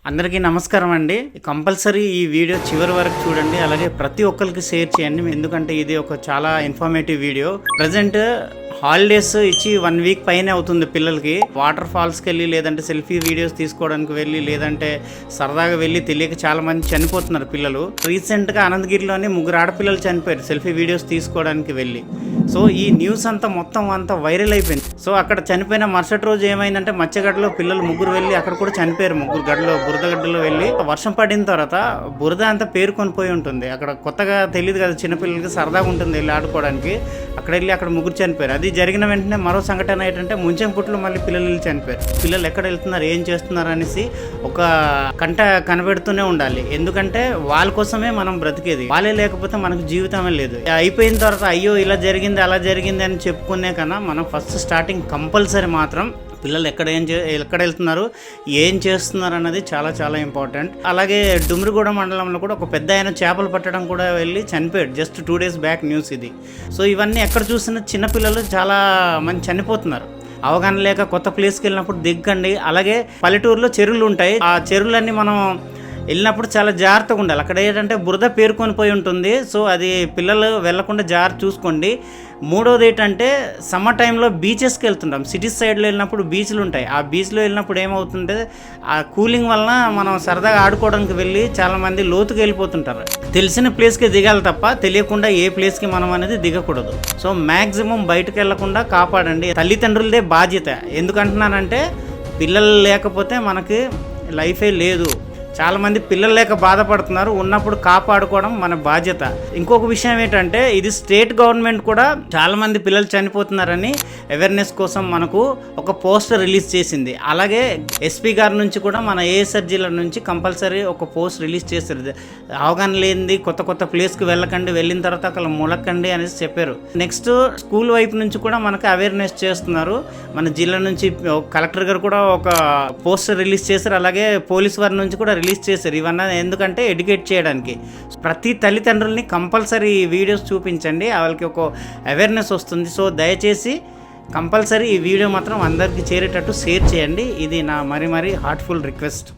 అందరికీ నమస్కారం అండి. కంపల్సరీ ఈ వీడియో చివరి వరకు చూడండి. అలాగే ప్రతి ఒక్కరికి షేర్ చేయండి, ఎందుకంటే ఇది ఒక చాలా ఇన్ఫర్మేటివ్ వీడియో. ప్రజెంట్ హాలిడేస్ ఇచ్చి 1 వీక్ పైనే అవుతుంది పిల్లలకి. వాటర్ ఫాల్స్కి వెళ్ళి, లేదంటే సెల్ఫీ వీడియోస్ తీసుకోవడానికి వెళ్ళి, లేదంటే సరదాగా వెళ్ళి తెలియక చాలా మంది చనిపోతున్నారు పిల్లలు. రీసెంట్గా అనంతగిరిలోనే 3 ఆడపిల్లలు చనిపోయారు సెల్ఫీ వీడియోస్ తీసుకోవడానికి వెళ్ళి. సో ఈ న్యూస్ అంతా మొత్తం వైరల్ అయిపోయింది. సో అక్కడ చనిపోయిన మరుసటి రోజు ఏమైందంటే మత్స్యగడ్డలో పిల్లలు 3 వెళ్ళి అక్కడ కూడా చనిపోయారు. 3 గడ్డలో బురదగడ్డలో వెళ్ళి వర్షం పడిన తర్వాత బురద అంతా పేరుకొని పోయి ఉంటుంది. అక్కడ కొత్తగా తెలియదు కదా, చిన్నపిల్లలకి సరదాగా ఉంటుంది వెళ్ళి ఆడుకోవడానికి. అక్కడ వెళ్ళి అక్కడ 3 చనిపోయారు. అది జరిగిన వెంటనే మరో సంఘటన ఏంటంటే ముంచెంపుట్లో మళ్ళీ పిల్లలు చనిపోయారు. పిల్లలు ఎక్కడ వెళ్తున్నారు, ఏం చేస్తున్నారు అనేసి ఒక కంట కనబెడుతూనే ఉండాలి. ఎందుకంటే వాళ్ళ కోసమే మనం బ్రతికేది. వాళ్ళే లేకపోతే మనకు జీవితమే లేదు. అయిపోయిన తర్వాత అయ్యో ఇలా జరిగింది అలా జరిగింది అని చెప్పుకునే కన్నా మనం ఫస్ట్ స్టార్టింగ్ కంపల్సరీ మాత్రం పిల్లలు ఎక్కడ వెళ్తున్నారు, ఏం చేస్తున్నారు అన్నది చాలా చాలా ఇంపార్టెంట్. అలాగే డుమ్రిగూడ మండలంలో కూడా ఒక పెద్ద ఆయన చేపలు పట్టడం కూడా వెళ్ళి చనిపోయాడు. జస్ట్ 2 days బ్యాక్ న్యూస్ ఇది. సో ఇవన్నీ ఎక్కడ చూసినా చిన్నపిల్లలు చాలా మంది చనిపోతున్నారు. అవగాహన లేక కొత్త ప్లేస్కి వెళ్ళినప్పుడు దిగ్గండి. అలాగే పల్లెటూరులో చెరువులు ఉంటాయి. ఆ చెరువులన్నీ మనం వెళ్ళినప్పుడు చాలా జాగ్రత్తగా ఉండాలి. అక్కడ ఏంటంటే బురద పేరుకొని పోయి ఉంటుంది. సో అది పిల్లలు వెళ్లకుండా జాగ్రత్త చూసుకోండి. మూడోది ఏంటంటే సమ్మర్ టైంలో బీచెస్కి వెళ్తుంటాం. సిటీస్ సైడ్లో వెళ్ళినప్పుడు బీచ్లు ఉంటాయి. ఆ బీచ్లో వెళ్ళినప్పుడు ఏమవుతుంటే ఆ కూలింగ్ వలన మనం సరదాగా ఆడుకోవడానికి వెళ్ళి చాలామంది లోతుకి వెళ్ళిపోతుంటారు. తెలిసిన ప్లేస్కి దిగాలి తప్ప తెలియకుండా ఏ ప్లేస్కి మనం అనేది దిగకూడదు. సో మ్యాక్సిమం బయటకు వెళ్లకుండా కాపాడండి. తల్లిదండ్రులదే బాధ్యత. ఎందుకంటున్నానంటే పిల్లలు లేకపోతే మనకి లైఫే లేదు. చాలామంది పిల్లలు లేక బాధపడుతున్నారు. ఉన్నప్పుడు కాపాడుకోవడం మన బాధ్యత. ఇంకొక విషయం ఏంటంటే ఇది స్టేట్ గవర్నమెంట్ కూడా చాలామంది పిల్లలు చనిపోతున్నారని అవేర్నెస్ కోసం మనకు ఒక పోస్టర్ రిలీజ్ చేసింది. అలాగే ఎస్పీ గారి నుంచి కూడా మన ఏఎస్ఆర్ జిల్లా నుంచి కంపల్సరీ ఒక పోస్ట్ రిలీజ్ చేశారు. అవగాహన లేనిది కొత్త ప్లేస్కి వెళ్ళకండి, వెళ్ళిన తర్వాత అక్కడ ములకండి అనేసి చెప్పారు. నెక్స్ట్ స్కూల్ వైపు నుంచి కూడా మనకు అవేర్నెస్ చేస్తున్నారు. మన జిల్లా నుంచి కలెక్టర్ గారు కూడా ఒక పోస్టర్ రిలీజ్ చేశారు. అలాగే పోలీస్ వారి నుంచి కూడా రిలీజ్ చేశారు. ఇవన్నీ ఎందుకంటే ఎడ్యుకేట్ చేయడానికి. ప్రతి తల్లిదండ్రుల్ని కంపల్సరీ ఈ వీడియోస్ చూపించండి, వాళ్ళకి ఒక అవేర్నెస్ వస్తుంది. సో దయచేసి కంపల్సరీ ఈ వీడియో మాత్రం అందరికీ చేరేటట్టు షేర్ చేయండి. ఇది నా మరీ హార్ట్ఫుల్ రిక్వెస్ట్.